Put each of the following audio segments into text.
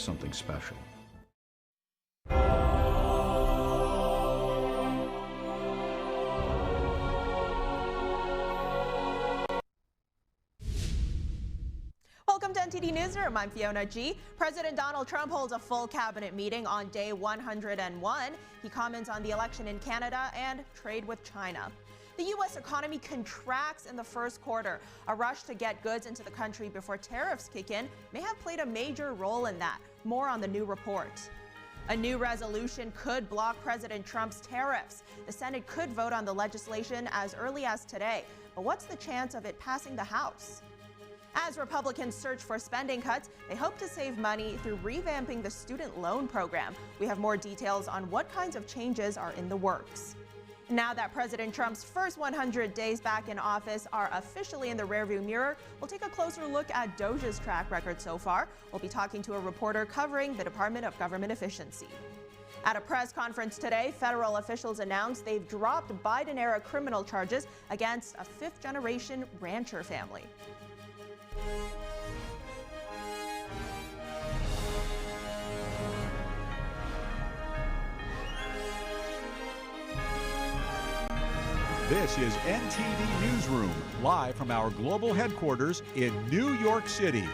something special. Welcome to NTD Newsroom. I'm Fiona G. President Donald Trump holds a full cabinet meeting on day 101. He comments on the election in Canada and trade with China. The U.S. economy contracts in the first quarter. A rush to get goods into the country before tariffs kick in may have played a major role in that. More on the new report. A new resolution could block President Trump's tariffs. The Senate could vote on the legislation as early as today. But what's the chance of it passing the House? As Republicans search for spending cuts, they hope to save money through revamping the student loan program. We have more details on what kinds of changes are in the works. Now that President Trump's first 100 days back in office are officially in the rearview mirror, we'll take a closer look at Doge's track record so far. We'll be talking to a reporter covering the Department of Government Efficiency. At a press conference today, federal officials announced they've dropped Biden-era criminal charges against a fifth-generation rancher family. This is NTD Newsroom, live from our global headquarters in New York City.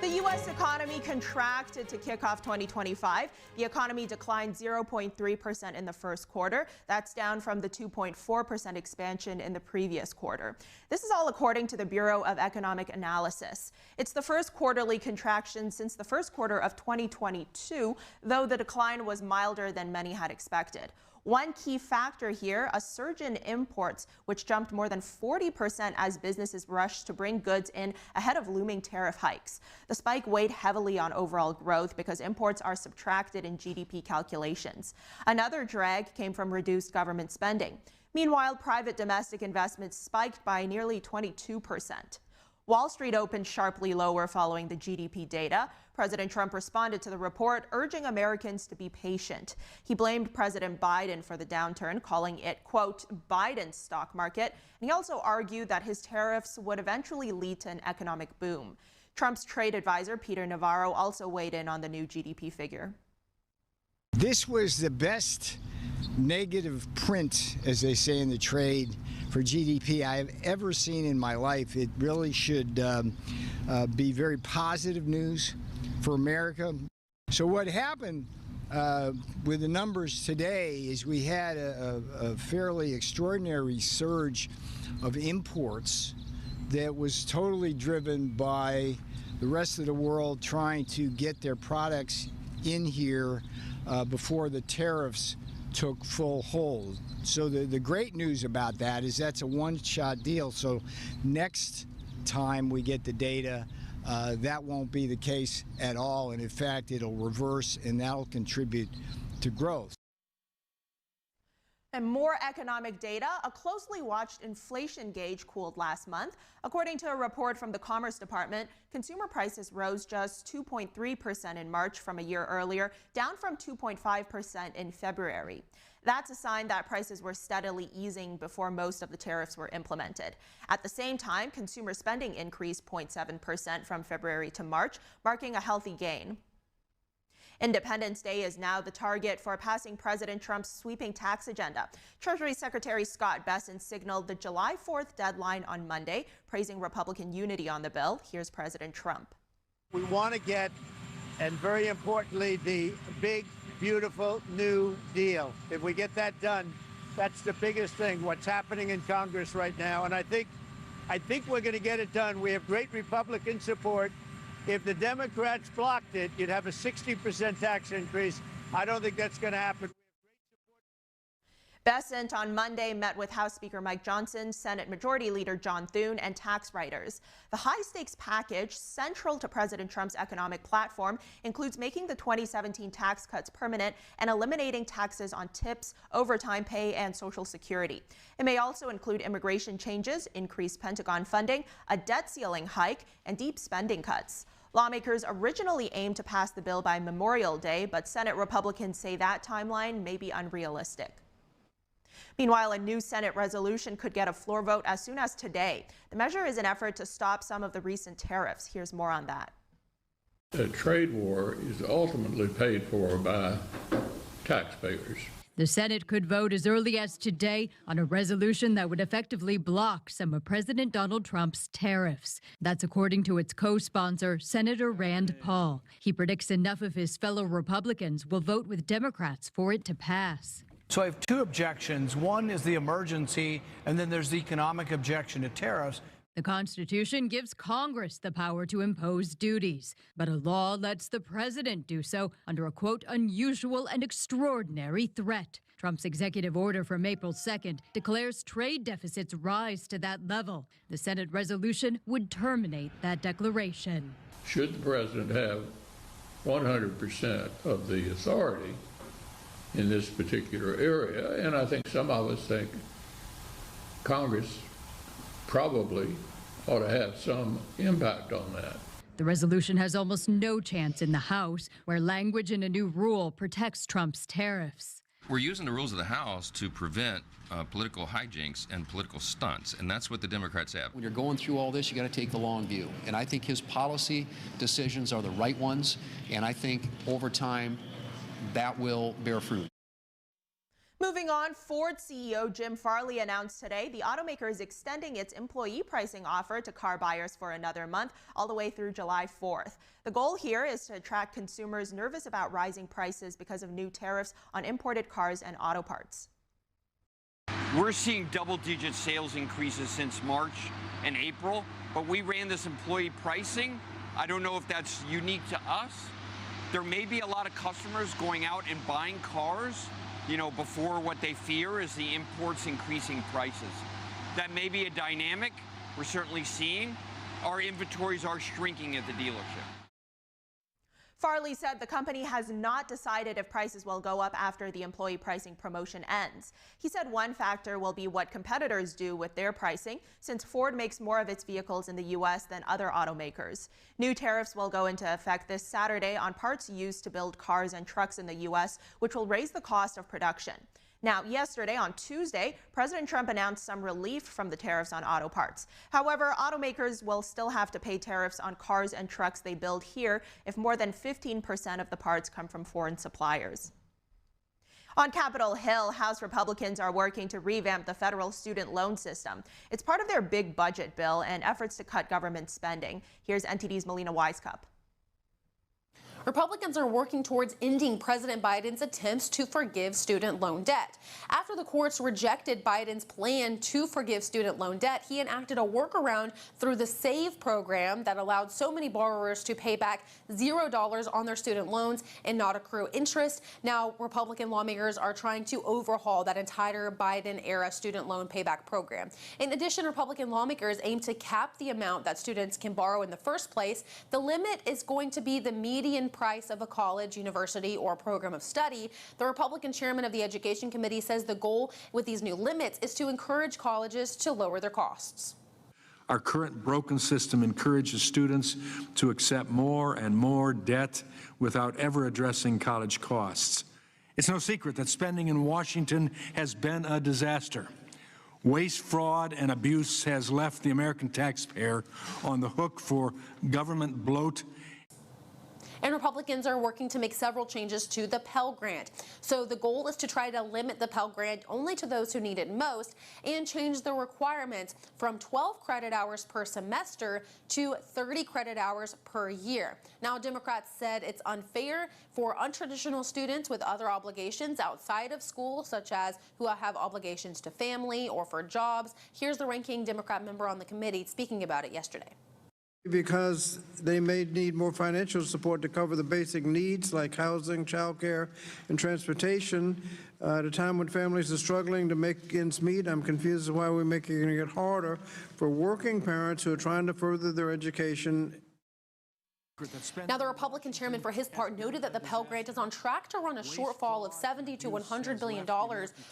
The U.S. economy contracted to kick off 2025. The economy declined 0.3% in the first quarter. That's down from the 2.4% expansion in the previous quarter. This is all according to the Bureau of Economic Analysis. It's the first quarterly contraction since the first quarter of 2022, though the decline was milder than many had expected. One key factor here, a surge in imports, which jumped more than 40% as businesses rushed to bring goods in ahead of looming tariff hikes. The spike weighed heavily on overall growth because imports are subtracted in GDP calculations. Another drag came from reduced government spending. Meanwhile, private domestic investments spiked by nearly 22%. Wall Street opened sharply lower following the GDP data. President Trump responded to the report, urging Americans to be patient. He blamed President Biden for the downturn, calling it, quote, Biden's stock market. And he also argued that his tariffs would eventually lead to an economic boom. Trump's trade advisor, Peter Navarro, also weighed in on the new GDP figure. This was the best negative print, as they say in the trade, for GDP I have ever seen in my life. It really should be very positive news for America. So what happened with the numbers today is we had a fairly extraordinary surge of imports that was totally driven by the rest of the world trying to get their products in here before the tariffs took full hold. So the great news about that is that's a one-shot deal. So next time we get the data, that won't be the case at all. And in fact, it'll reverse and that'll contribute to growth. And more economic data, a closely watched inflation gauge cooled last month. According to a report from the Commerce Department, consumer prices rose just 2.3% in March from a year earlier, down from 2.5% in February. That's a sign that prices were steadily easing before most of the tariffs were implemented. At the same time, consumer spending increased 0.7% from February to March, marking a healthy gain. Independence Day is now the target for passing President Trump's sweeping tax agenda. Treasury Secretary Scott Bessent signaled the July 4th deadline on Monday, praising Republican unity on the bill. Here's President Trump. We want to get, and very importantly, the big, beautiful new deal. If we get that done, that's the biggest thing, what's happening in Congress right now. And I think we're going to get it done. We have great Republican support. If the Democrats blocked it, you'd have a 60% tax increase. I don't think that's going to happen. Bessent on Monday met with House Speaker Mike Johnson, Senate Majority Leader John Thune, and tax writers. The high-stakes package, central to President Trump's economic platform, includes making the 2017 tax cuts permanent and eliminating taxes on tips, overtime pay, and Social Security. It may also include immigration changes, increased Pentagon funding, a debt ceiling hike, and deep spending cuts. Lawmakers originally aimed to pass the bill by Memorial Day, but Senate Republicans say that timeline may be unrealistic. Meanwhile, a new Senate resolution could get a floor vote as soon as today. The measure is an effort to stop some of the recent tariffs. Here's more on that. The trade war is ultimately paid for by taxpayers. The Senate could vote as early as today on a resolution that would effectively block some of President Donald Trump's tariffs. That's according to its co-sponsor, Senator Rand Paul. He predicts enough of his fellow Republicans will vote with Democrats for it to pass. So I have two objections. One is the emergency, and then there's the economic objection to tariffs. The Constitution gives Congress the power to impose duties, but a law lets the president do so under a, quote, unusual and extraordinary threat. Trump's executive order from April 2nd declares trade deficits rise to that level. The Senate resolution would terminate that declaration. Should the president have 100% of the authority in this particular area? And I think some of us think Congress probably ought to have some impact on that. The resolution has almost no chance in the House, where language in a new rule protects Trump's tariffs. We're using the rules of the House to prevent political hijinks and political stunts, and that's what the Democrats have. When you're going through all this, you got to take the long view, and I think his policy decisions are the right ones, and I think over time that will bear fruit. Moving on, Ford CEO Jim Farley announced today the automaker is extending its employee pricing offer to car buyers for another month, all the way through July 4th. The goal here is to attract consumers nervous about rising prices because of new tariffs on imported cars and auto parts. We're seeing double-digit sales increases since March and April, but we ran this employee pricing. I don't know if that's unique to us. There may be a lot of customers going out and buying cars, before what they fear is the imports increasing prices. That may be a dynamic we're certainly seeing. Our inventories are shrinking at the dealership. Farley said the company has not decided if prices will go up after the employee pricing promotion ends. He said one factor will be what competitors do with their pricing, since Ford makes more of its vehicles in the U.S. than other automakers. New tariffs will go into effect this Saturday on parts used to build cars and trucks in the U.S., which will raise the cost of production. Now, yesterday, on Tuesday, President Trump announced some relief from the tariffs on auto parts. However, automakers will still have to pay tariffs on cars and trucks they build here if more than 15% of the parts come from foreign suppliers. On Capitol Hill, House Republicans are working to revamp the federal student loan system. It's part of their big budget bill and efforts to cut government spending. Here's NTD's Melina Weiskup. Republicans are working towards ending President Biden's attempts to forgive student loan debt. After the courts rejected Biden's plan to forgive student loan debt, he enacted a workaround through the SAVE program that allowed so many borrowers to pay back $0 on their student loans and not accrue interest. Now, Republican lawmakers are trying to overhaul that entire Biden-era student loan payback program. In addition, Republican lawmakers aim to cap the amount that students can borrow in the first place. The limit is going to be the median price of a college, university, or program of study. The Republican chairman of the Education Committee says the goal with these new limits is to encourage colleges to lower their costs. Our current broken system encourages students to accept more and more debt without ever addressing college costs. It's no secret that spending in Washington has been a disaster. Waste, fraud, and abuse has left the American taxpayer on the hook for government bloat. And Republicans are working to make several changes to the Pell Grant. So the goal is to try to limit the Pell Grant only to those who need it most and change the requirements from 12 credit hours per semester to 30 credit hours per year. Now, Democrats said it's unfair for untraditional students with other obligations outside of school, such as who have obligations to family or for jobs. Here's the ranking Democrat member on the committee speaking about it yesterday. Because they may need more financial support to cover the basic needs like housing, childcare, and transportation at a time when families are struggling to make ends meet. I'm confused as why we're making it harder for working parents who are trying to further their education. Now, the Republican chairman, for his part, noted that the Pell Grant is on track to run a shortfall of $70 to $100 billion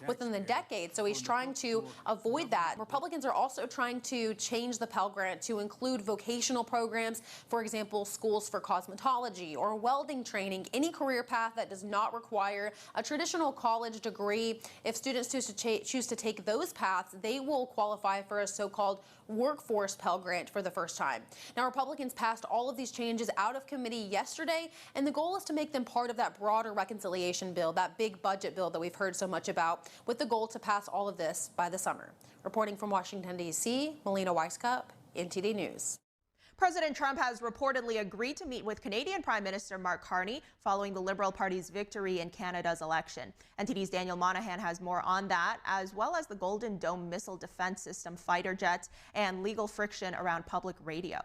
within the decade, so he's trying to avoid that. Republicans are also trying to change the Pell Grant to include vocational programs, for example, schools for cosmetology or welding training, any career path that does not require a traditional college degree. If students choose to take those paths, they will qualify for a so-called workforce Pell Grant for the first time. Now, Republicans passed all of these changes out of committee yesterday, and the goal is to make them part of that broader reconciliation bill, that big budget bill that we've heard so much about, with the goal to pass all of this by the summer. Reporting from Washington, D.C., Melina Weiskup, NTD News. President Trump has reportedly agreed to meet with Canadian Prime Minister Mark Carney following the Liberal Party's victory in Canada's election. NTD's Daniel Monahan has more on that, as well as the Golden Dome missile defense system fighter jets and legal friction around public radio.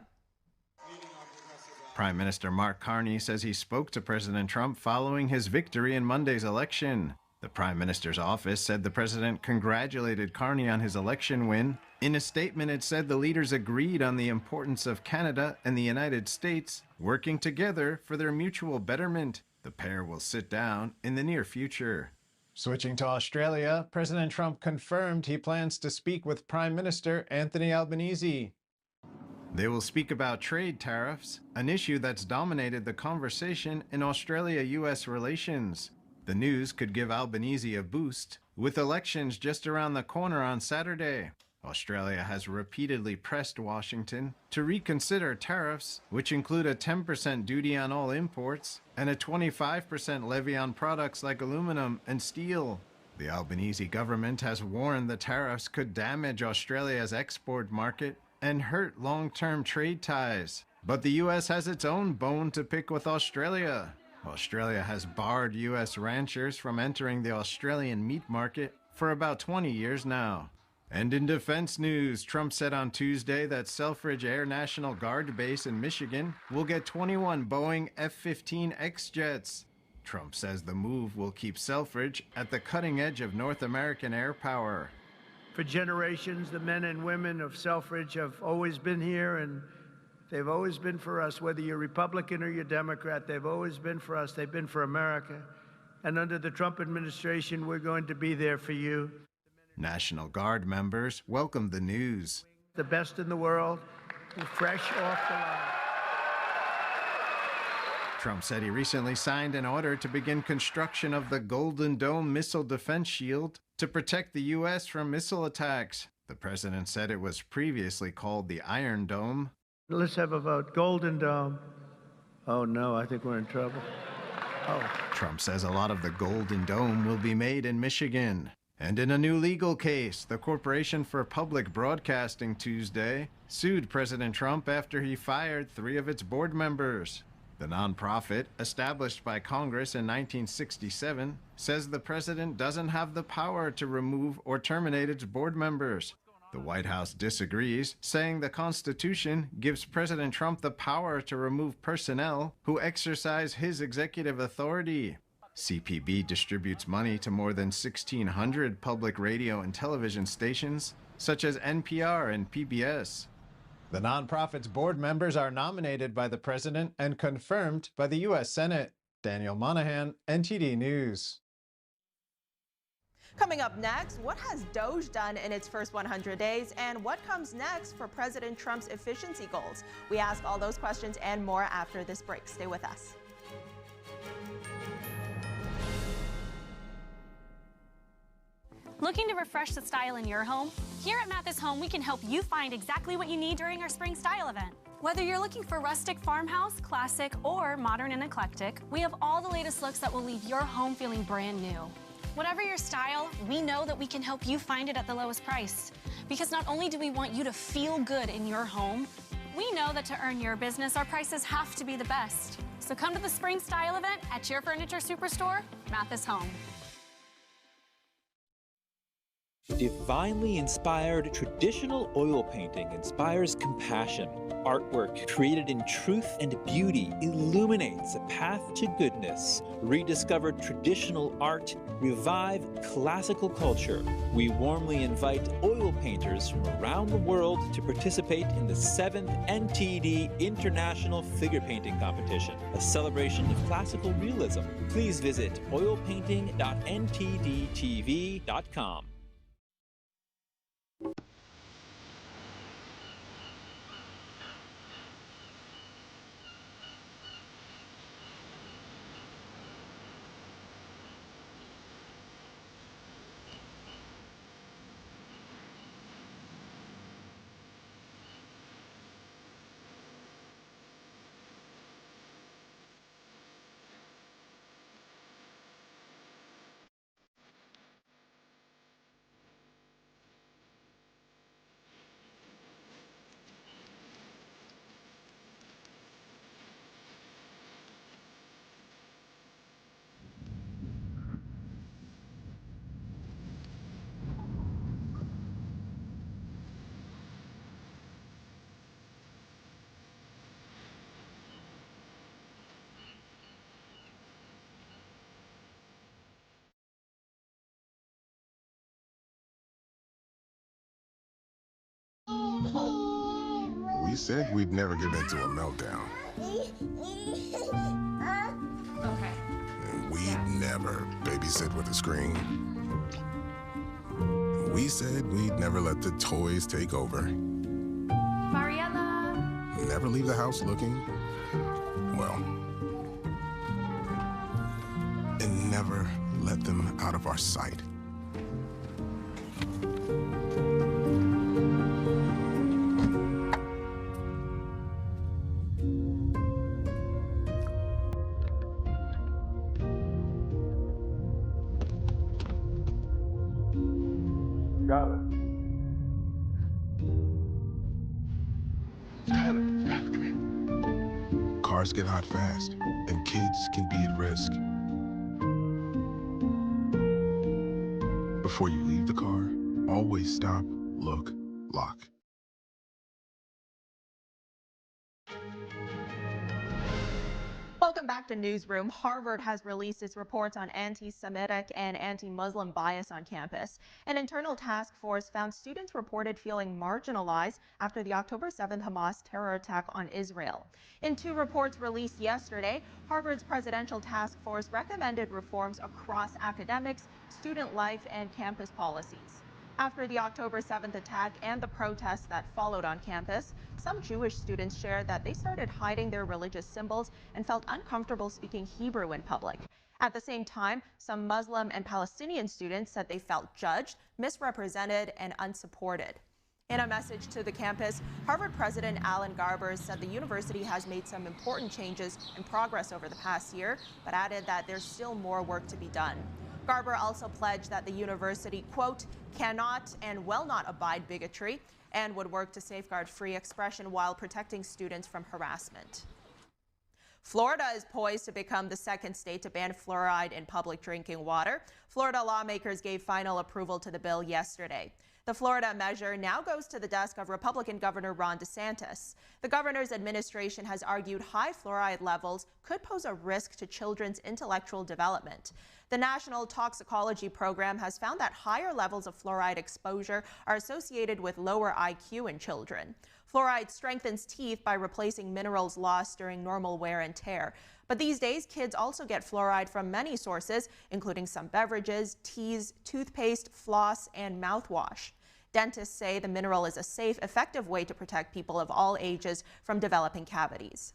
Prime Minister Mark Carney says he spoke to President Trump following his victory in Monday's election. The Prime Minister's office said the president congratulated Carney on his election win. In a statement, it said the leaders agreed on the importance of Canada and the United States working together for their mutual betterment. The pair will sit down in the near future. Switching to Australia, President Trump confirmed he plans to speak with Prime Minister Anthony Albanese. They will speak about trade tariffs, an issue that's dominated the conversation in Australia-US relations. The news could give Albanese a boost, with elections just around the corner on Saturday. Australia has repeatedly pressed Washington to reconsider tariffs, which include a 10% duty on all imports and a 25% levy on products like aluminum and steel. The Albanese government has warned the tariffs could damage Australia's export market and hurt long-term trade ties. But the U.S. has its own bone to pick with Australia. Australia has barred U.S. ranchers from entering the Australian meat market for about 20 years now. And in defense news, Trump said on Tuesday that Selfridge Air National Guard Base in Michigan will get 21 Boeing F-15X jets. Trump says the move will keep Selfridge at the cutting edge of North American air power. For generations, the men and women of Selfridge have always been here, and they've always been for us. Whether you're Republican or you're Democrat, they've always been for us. They've been for America. And under the Trump administration, we're going to be there for you. National Guard members welcomed the news. The best in the world, fresh off the line. Trump said he recently signed an order to begin construction of the Golden Dome missile defense shield to protect the U.S. from missile attacks. The president said it was previously called the Iron Dome. Let's have a vote. Golden Dome. Oh, no, I think we're in trouble. Oh. Trump says a lot of the Golden Dome will be made in Michigan. And in a new legal case, the Corporation for Public Broadcasting Tuesday sued President Trump after he fired 3 of its board members. The nonprofit, established by Congress in 1967, says the president doesn't have the power to remove or terminate its board members. The White House disagrees, saying the Constitution gives President Trump the power to remove personnel who exercise his executive authority. CPB distributes money to more than 1,600 public radio and television stations, such as NPR and PBS. The nonprofit's board members are nominated by the president and confirmed by the U.S. Senate. Daniel Monahan, NTD News. Coming up next, what has Doge done in its first 100 days, and what comes next for President Trump's efficiency goals? We ask all those questions and more after this break. Stay with us. Looking to refresh the style in your home? Here at Mathis Home, we can help you find exactly what you need during our spring style event. Whether you're looking for rustic farmhouse, classic, or modern and eclectic, we have all the latest looks that will leave your home feeling brand new. Whatever your style, we know that we can help you find it at the lowest price. Because not only do we want you to feel good in your home, we know that to earn your business, our prices have to be the best. So come to the spring style event at your furniture superstore, Mathis Home. Divinely inspired traditional oil painting inspires compassion. Artwork created in truth and beauty illuminates a path to goodness. Rediscover traditional art, revive classical culture. We warmly invite oil painters from around the world to participate in the 7th NTD International Figure Painting Competition, a celebration of classical realism. Please visit oilpainting.ntdtv.com. We said we'd never give in to a meltdown. Okay. And we'd never babysit with a screen. We said we'd never let the toys take over. Mariella! Never leave the house looking, well, and never let them out of our sight. Cars get hot fast, and kids can be at risk. Before you leave the car, always stop, look, lock. Welcome back to Newsroom. Harvard has released its reports on anti-Semitic and anti-Muslim bias on campus. An internal task force found students reported feeling marginalized after the October 7th Hamas terror attack on Israel. In 2 reports released yesterday, Harvard's presidential task force recommended reforms across academics, student life, and campus policies. After the October 7th attack and the protests that followed on campus, some Jewish students shared that they started hiding their religious symbols and felt uncomfortable speaking Hebrew in public. At the same time, some Muslim and Palestinian students said they felt judged, misrepresented, and unsupported. In a message to the campus, Harvard President Alan Garber said the university has made some important changes and progress over the past year, but added that there's still more work to be done. Garber also pledged that the university, quote, cannot and will not abide bigotry and would work to safeguard free expression while protecting students from harassment. Florida is poised to become the 2nd state to ban fluoride in public drinking water. Florida lawmakers gave final approval to the bill yesterday. The Florida measure now goes to the desk of Republican Governor Ron DeSantis. The governor's administration has argued high fluoride levels could pose a risk to children's intellectual development. The National Toxicology Program has found that higher levels of fluoride exposure are associated with lower IQ in children. Fluoride strengthens teeth by replacing minerals lost during normal wear and tear. But these days, kids also get fluoride from many sources, including some beverages, teas, toothpaste, floss, and mouthwash. Dentists say the mineral is a safe, effective way to protect people of all ages from developing cavities.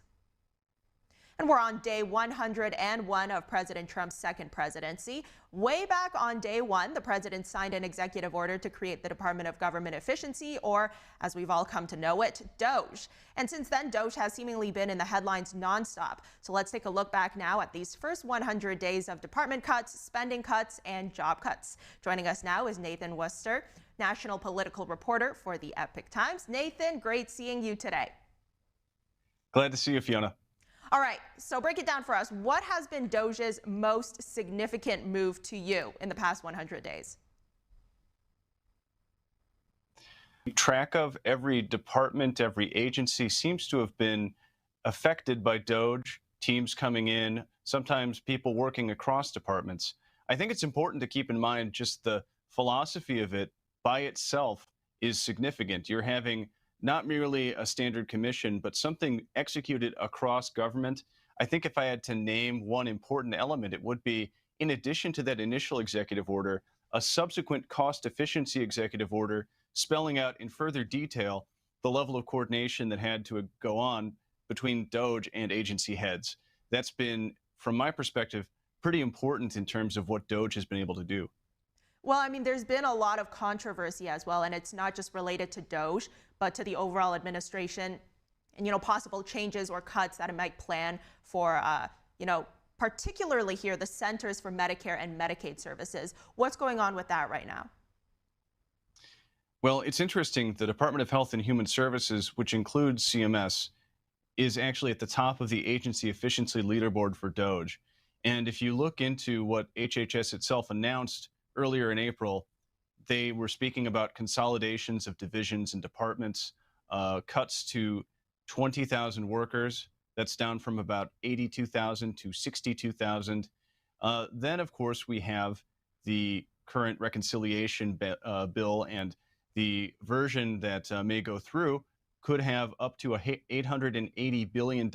And we're on day 101 of President Trump's 2nd presidency. Way back on day 1, the president signed an executive order to create the Department of Government Efficiency, or as we've all come to know it, DOGE. And since then, DOGE has seemingly been in the headlines nonstop. So let's take a look back now at these first 100 days of department cuts, spending cuts, and job cuts. Joining us now is Nathan Worcester, national political reporter for the Epoch Times. Nathan, great seeing you today. Glad to see you, Fiona. All right, so break it down for us. What has been DOGE's most significant move to you in the past 100 days? track of. Every department, every agency seems to have been affected by Doge, teams coming in, sometimes people working across departments. I think it's important to keep in mind just the philosophy of it by itself is significant. You're having not merely a standard commission, but something executed across government. I think if I had to name one important element, it would be, in addition to that initial executive order, a subsequent cost efficiency executive order spelling out in further detail the level of coordination that had to go on between Doge and agency heads. That's been, from my perspective, pretty important in terms of what Doge has been able to do. Well, I mean, there's been a lot of controversy as well, and it's not just related to Doge, but to the overall administration and, you know, possible changes or cuts that it might plan for, you know, particularly here, the Centers for Medicare and Medicaid Services. What's going on with that right now? Well, it's interesting. The Department of Health and Human Services, which includes CMS, is actually at the top of the agency efficiency leaderboard for Doge. And if you look into what HHS itself announced earlier in April, they were speaking about consolidations of divisions and departments, cuts to 20,000 workers. That's down from about 82,000 to 62,000. Then, of course, we have the current reconciliation bill, and the version that may go through could have up to $880 billion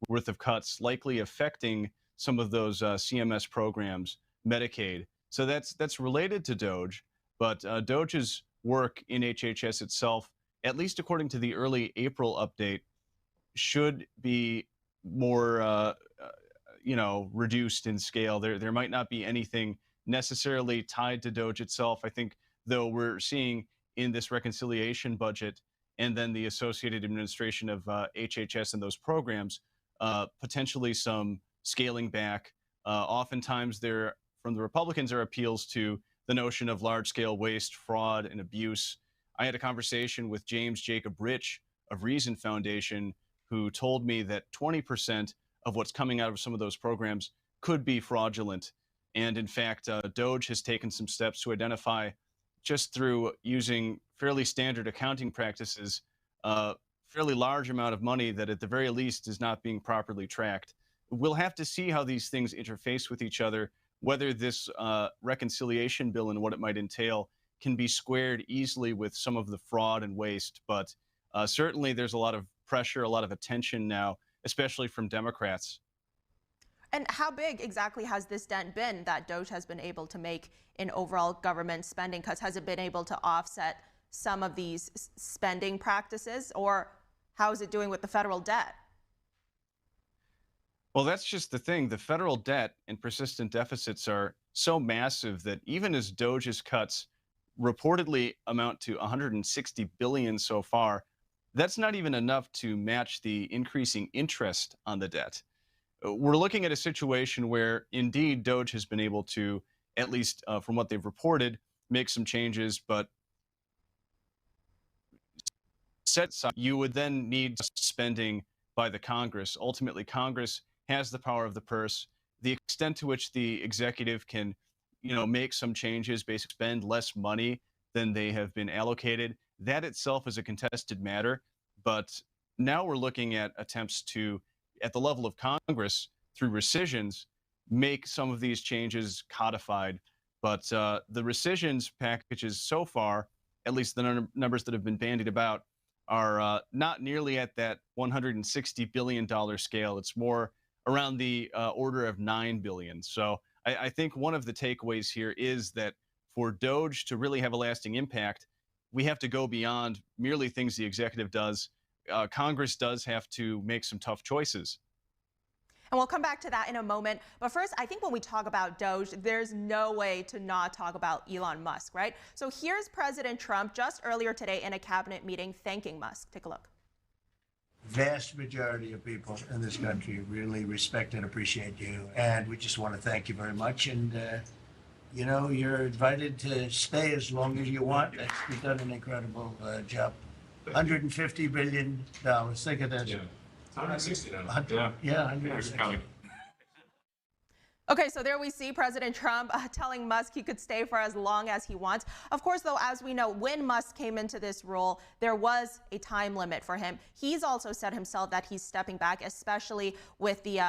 worth of cuts, likely affecting some of those CMS programs, Medicaid. So that's related to Doge, but Doge's work in HHS itself, at least according to the early April update, should be more, you know, reduced in scale. There might not be anything necessarily tied to Doge itself. I think, though, we're seeing in this reconciliation budget and then the associated administration of HHS and those programs, potentially some scaling back. Oftentimes there, from the Republicans, are appeals to the notion of large-scale waste, fraud, and abuse. I had a conversation with James Jacob Rich of Reason Foundation, who told me that 20% of what's coming out of some of those programs could be fraudulent. And in fact, Doge has taken some steps to identify, just through using fairly standard accounting practices, a fairly large amount of money that at the very least is not being properly tracked. We'll have to see how these things interface with each other, whether this reconciliation bill and what it might entail can be squared easily with some of the fraud and waste. But certainly there's a lot of pressure, a lot of attention now, especially from Democrats. And how big exactly has this dent been that Doge has been able to make in overall government spending cuts? Has it been able to offset some of these spending practices, or how is it doing with the federal debt? Well, that's just the thing. The federal debt and persistent deficits are so massive that even as Doge's cuts reportedly amount to $160 billion so far, that's not even enough to match the increasing interest on the debt. We're looking at a situation where, indeed, Doge has been able to, at least from what they've reported, make some changes, but you would then need spending by the Congress. Ultimately, Congress has the power of the purse. The extent to which the executive can, you know, make some changes, basically spend less money than they have been allocated, that itself is a contested matter. But now we're looking at attempts to, at the level of Congress, through rescissions, make some of these changes codified. But the rescissions packages so far, at least the numbers that have been bandied about, are not nearly at that $160 billion scale. It's more around the order of $9 billion. So I think one of the takeaways here is that for Doge to really have a lasting impact, we have to go beyond merely things the executive does. Congress does have to make some tough choices. And we'll come back to that in a moment. But first, I think when we talk about Doge, there's no way to not talk about Elon Musk, right? So here's President Trump just earlier today in a cabinet meeting thanking Musk. Take a look. Vast majority of people in this country really respect and appreciate you. And we just want to thank you very much. And, you know, you're invited to stay as long as you want. You've done an incredible job. $150 billion. Think of that. Yeah. 160 now. Yeah, 160. Okay, so there we see President Trump telling Musk he could stay for as long as he wants. Of course, though, as we know, when Musk came into this role, there was a time limit for him. He's also said himself that he's stepping back, especially with the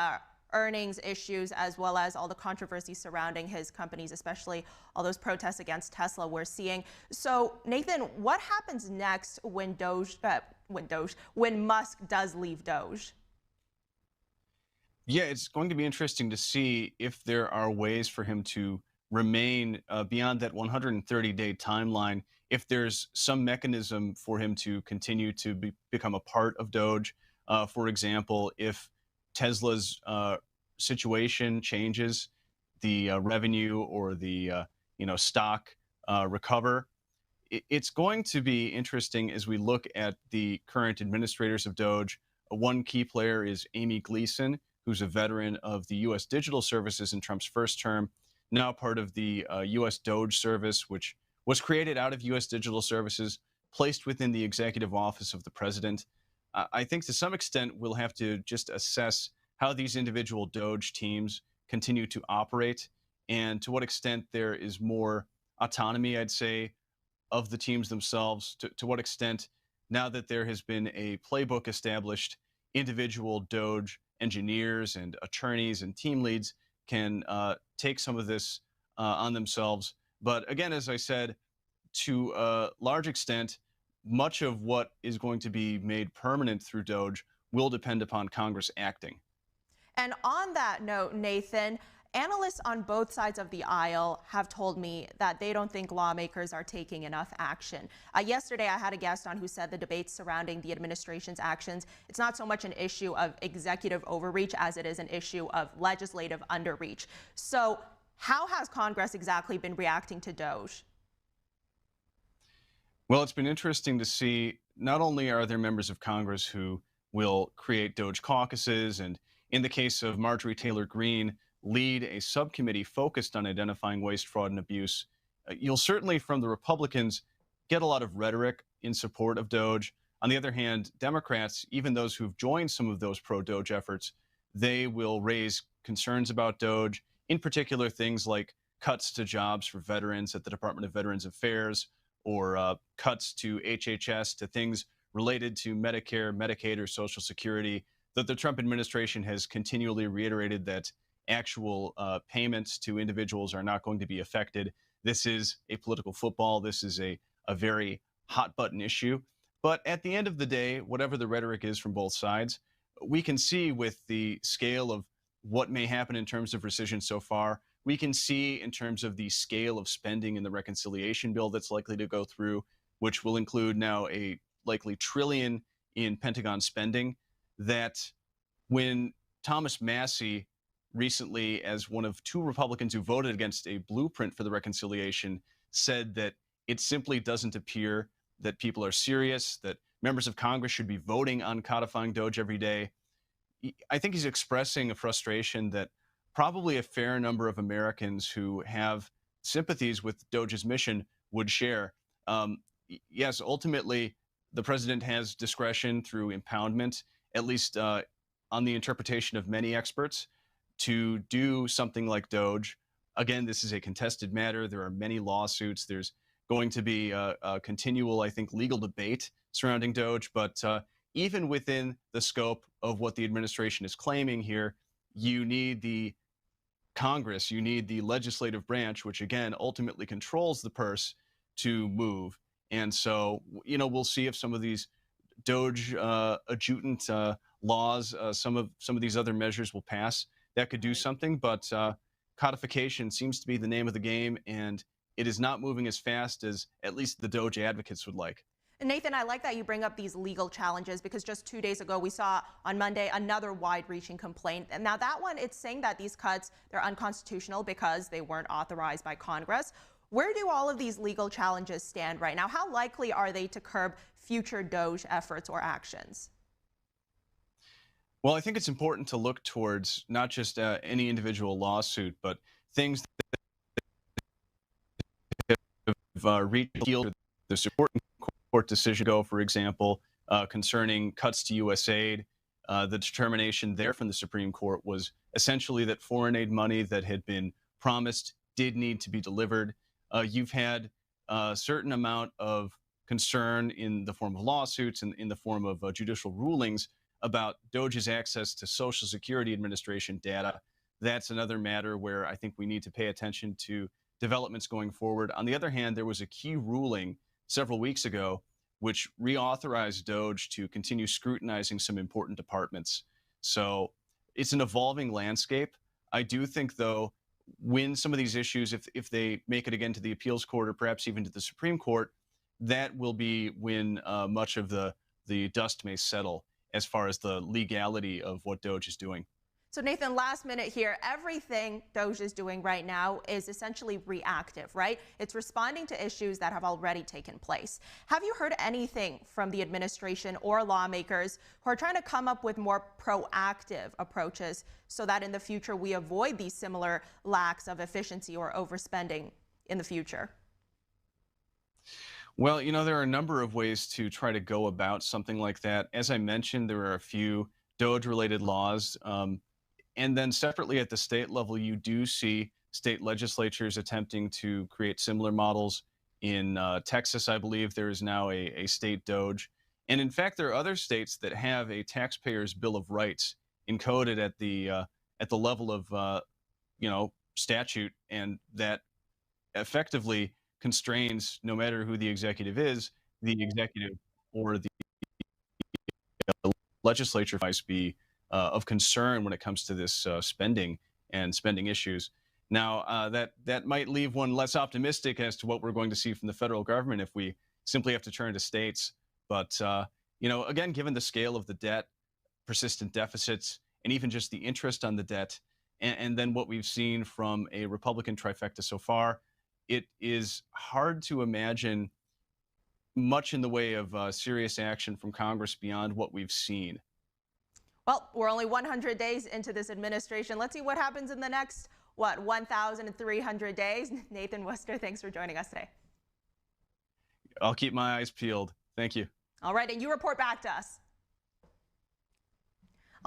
earnings issues, as well as all the controversy surrounding his companies, especially all those protests against Tesla we're seeing. So, Nathan, what happens next when Musk does leave Doge? Yeah, it's going to be interesting to see if there are ways for him to remain beyond that 130-day timeline, if there's some mechanism for him to continue to become a part of Doge. For example, if Tesla's situation changes, the revenue or the stock recover. It's going to be interesting as we look at the current administrators of Doge. One key player is Amy Gleason, who's a veteran of the U.S. Digital Services in Trump's first term, now part of the U.S. Doge service, which was created out of U.S. Digital Services, placed within the executive office of the president. I think to some extent we'll have to just assess how these individual Doge teams continue to operate and to what extent there is more autonomy, I'd say, of the teams themselves, to what extent, now that there has been a playbook established, individual Doge engineers and attorneys and team leads can take some of this on themselves. But again, as I said, to a large extent, much of what is going to be made permanent through Doge will depend upon Congress acting. And on that note, Nathan, analysts on both sides of the aisle have told me that they don't think lawmakers are taking enough action. Yesterday, I had a guest on who said the debates surrounding the administration's actions, it's not so much an issue of executive overreach as it is an issue of legislative underreach. So how has Congress exactly been reacting to Doge? Well, it's been interesting to see not only are there members of Congress who will create Doge caucuses and, in the case of Marjorie Taylor Greene, lead a subcommittee focused on identifying waste, fraud, and abuse. You'll certainly, from the Republicans, get a lot of rhetoric in support of Doge. On the other hand, Democrats, even those who've joined some of those pro-Doge efforts, they will raise concerns about Doge, in particular things like cuts to jobs for veterans at the Department of Veterans Affairs, or cuts to HHS, to things related to Medicare, Medicaid, or Social Security, that the Trump administration has continually reiterated that actual payments to individuals are not going to be affected. This is a political football. This is a very hot button issue. But at the end of the day, whatever the rhetoric is from both sides, we can see with the scale of what may happen in terms of rescission so far, we can see in terms of the scale of spending in the reconciliation bill that's likely to go through, which will include now a likely $1 trillion in Pentagon spending, that when Thomas Massie recently, as one of two Republicans who voted against a blueprint for the reconciliation, said that it simply doesn't appear that people are serious, that members of Congress should be voting on codifying Doge every day. I think he's expressing a frustration that probably a fair number of Americans who have sympathies with Doge's mission would share. Yes, ultimately, the president has discretion through impoundment, at least on the interpretation of many experts, to do something like Doge. Again, this is a contested matter. There are many lawsuits. There's going to be a continual, I think, legal debate surrounding Doge. But even within the scope of what the administration is claiming here, you need the Congress, you need the legislative branch, which again ultimately controls the purse, to move. And so, we'll see if some of these Doge adjutant laws, some of these other measures will pass that could do something. But codification seems to be the name of the game, and it is not moving as fast as at least the Doge advocates would like. Nathan, I like that you bring up these legal challenges, because just 2 days ago we saw on Monday another wide-reaching complaint. And now that one, it's saying that these cuts, they're unconstitutional because they weren't authorized by Congress. Where do all of these legal challenges stand right now? How likely are they to curb future Doge efforts or actions? Well, I think it's important to look towards not just any individual lawsuit, but things that have reached the Supreme Court decision ago, for example, concerning cuts to U.S. aid, the determination there from the Supreme Court was essentially that foreign aid money that had been promised did need to be delivered. You've had a certain amount of concern in the form of lawsuits and in the form of judicial rulings about DOGE's access to Social Security Administration data. That's another matter where I think we need to pay attention to developments going forward. On the other hand, there was a key ruling several weeks ago which reauthorized DOGE to continue scrutinizing some important departments. So it's an evolving landscape. I do think, though, when some of these issues, if they make it again to the appeals court or perhaps even to the Supreme Court, that will be when much of the dust may settle as far as the legality of what DOGE is doing. So Nathan, last minute here, everything DOGE is doing right now is essentially reactive, right? It's responding to issues that have already taken place. Have you heard anything from the administration or lawmakers who are trying to come up with more proactive approaches so that in the future we avoid these similar lacks of efficiency or overspending in the future? Well, you know, there are a number of ways to try to go about something like that. As I mentioned, there are a few DOGE-related laws. And then separately at the state level, you do see state legislatures attempting to create similar models. In Texas, I believe there is now a state DOGE. And in fact, there are other states that have a taxpayer's bill of rights encoded at the level of statute, and that effectively constrains, no matter who the executive is, the executive or the legislature might be of concern when it comes to this spending and spending issues. Now, that might leave one less optimistic as to what we're going to see from the federal government if we simply have to turn to states. But, again, given the scale of the debt, persistent deficits, and even just the interest on the debt, and then what we've seen from a Republican trifecta so far, it is hard to imagine much in the way of serious action from Congress beyond what we've seen. Well, we're only 100 days into this administration. Let's see what happens in the next, 1,300 days. Nathan Worcester, thanks for joining us today. I'll keep my eyes peeled. Thank you. All right, and you report back to us.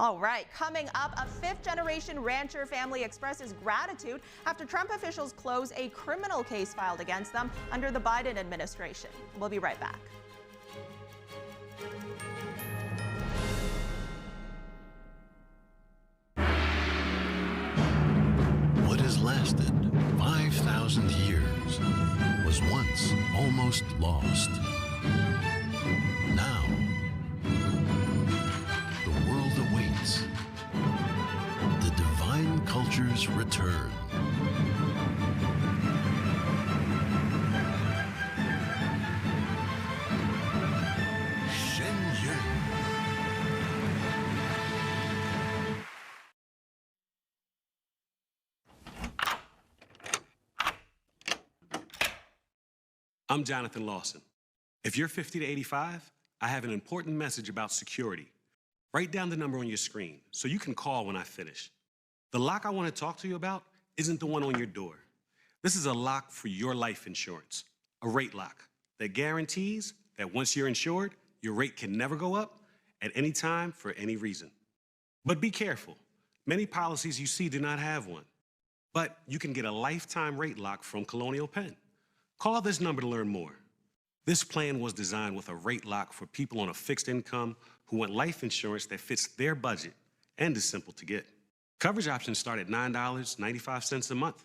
All right, coming up, a fifth-generation rancher family expresses gratitude after Trump officials close a criminal case filed against them under the Biden administration. We'll be right back. What has lasted 5,000 years was once almost lost. Now, the world awaits the divine culture's return. I'm Jonathan Lawson. If you're 50 to 85, I have an important message about security. Write down the number on your screen so you can call when I finish. The lock I want to talk to you about isn't the one on your door. This is a lock for your life insurance, a rate lock that guarantees that once you're insured, your rate can never go up at any time for any reason. But be careful. Many policies you see do not have one. But you can get a lifetime rate lock from Colonial Penn. Call this number to learn more. This plan was designed with a rate lock for people on a fixed income who want life insurance that fits their budget and is simple to get. Coverage options start at $9.95 a month,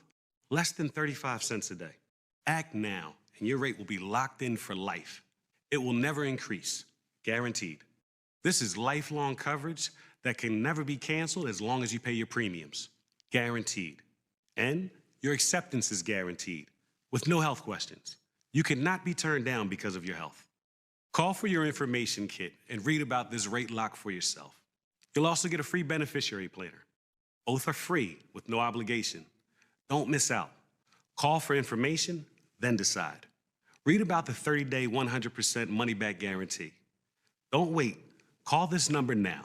less than 35 cents a day. Act now, and your rate will be locked in for life. It will never increase, guaranteed. This is lifelong coverage that can never be canceled as long as you pay your premiums, guaranteed. And your acceptance is guaranteed, with no health questions. You cannot be turned down because of your health. Call for your information kit and read about this rate lock for yourself. You'll also get a free beneficiary planner. Both are free with no obligation. Don't miss out. Call for information, then decide. Read about the 30-day 100% money-back guarantee. Don't wait. Call this number now.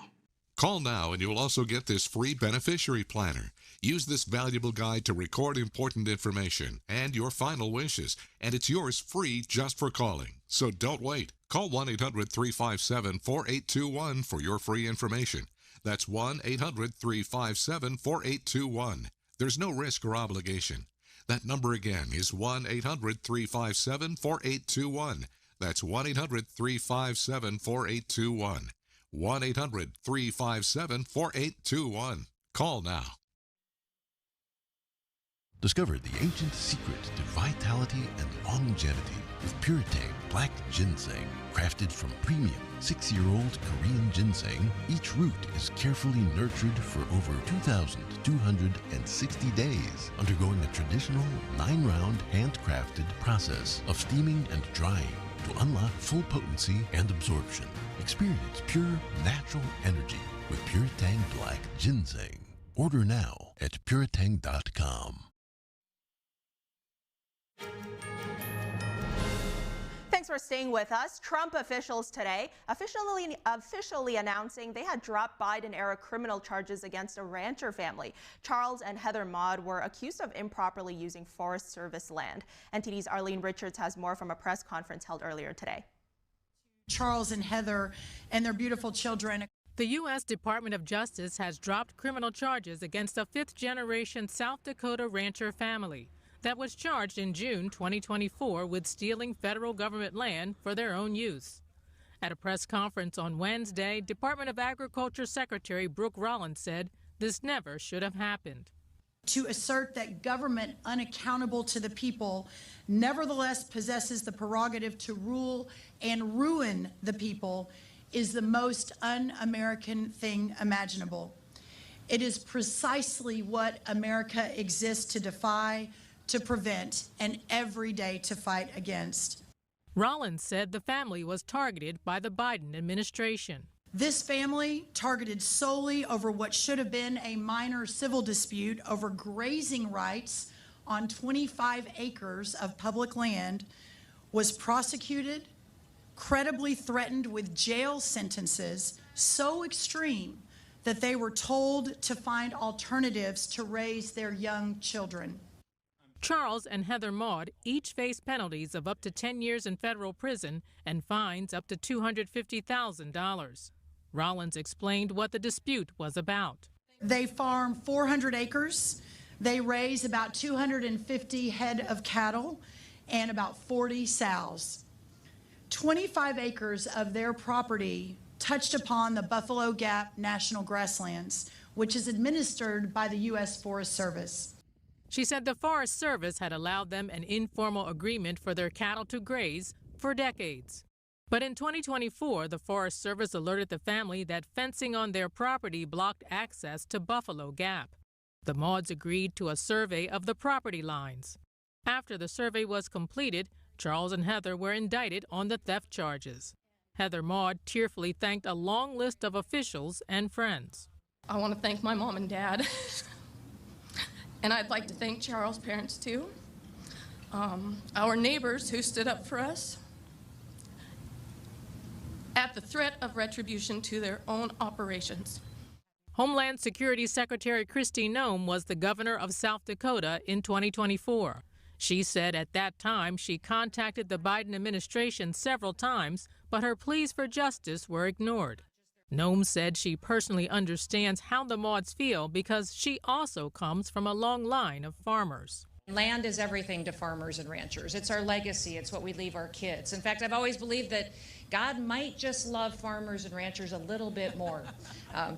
Call now and you will also get this free beneficiary planner. Use this valuable guide to record important information and your final wishes, and it's yours free just for calling. So don't wait. Call 1-800-357-4821 for your free information. That's 1-800-357-4821. There's no risk or obligation. That number again is 1-800-357-4821. That's 1-800-357-4821. 1-800-357-4821. Call now. Discover the ancient secret to vitality and longevity with Puretane Black Ginseng. Crafted from premium 6-year-old Korean ginseng, each root is carefully nurtured for over 2,260 days, undergoing a traditional 9-round handcrafted process of steaming and drying to unlock full potency and absorption. Experience pure, natural energy with Puretane Black Ginseng. Order now at puretane.com. Thanks for staying with us. Trump officials today officially announcing they had dropped Biden-era criminal charges against a rancher family. Charles and Heather Maud were accused of improperly using Forest Service land. NTD's Arlene Richards has more from a press conference held earlier today. Charles and Heather and their beautiful children. The U.S. Department of Justice has dropped criminal charges against a fifth-generation South Dakota rancher family that was charged in June 2024 with stealing federal government land for their own use. At a press conference on Wednesday, Department of Agriculture Secretary Brooke Rollins said this never should have happened. To assert that government unaccountable to the people nevertheless possesses the prerogative to rule and ruin the people is the most un-American thing imaginable. It is precisely what America exists to defy, to prevent, and every day to fight against. Rollins said the family was targeted by the Biden administration. This family, targeted solely over what should have been a minor civil dispute over grazing rights on 25 acres of public land, was prosecuted, credibly threatened with jail sentences so extreme that they were told to find alternatives to raise their young children. Charles and Heather Maud each face penalties of up to 10 years in federal prison and fines up to $250,000. Rollins explained what the dispute was about. They farm 400 acres. They raise about 250 head of cattle and about 40 sows. 25 acres of their property touched upon the Buffalo Gap National Grasslands, which is administered by the U.S. Forest Service. She said the Forest Service had allowed them an informal agreement for their cattle to graze for decades. But in 2024, the Forest Service alerted the family that fencing on their property blocked access to Buffalo Gap. The Mauds agreed to a survey of the property lines. After the survey was completed, Charles and Heather were indicted on the theft charges. Heather Maud tearfully thanked a long list of officials and friends. I want to thank my mom and dad. And I'd like to thank Charles' parents, too. Our neighbors who stood up for us at the threat of retribution to their own operations. Homeland Security Secretary Kristi Noem was the governor of South Dakota in 2024. She said at that time she contacted the Biden administration several times, but her pleas for justice were ignored. Noem said she personally understands how the Mauds feel because she also comes from a long line of farmers. Land is everything to farmers and ranchers. It's our legacy. It's what we leave our kids. In fact, I've always believed that God might just love farmers and ranchers a little bit more.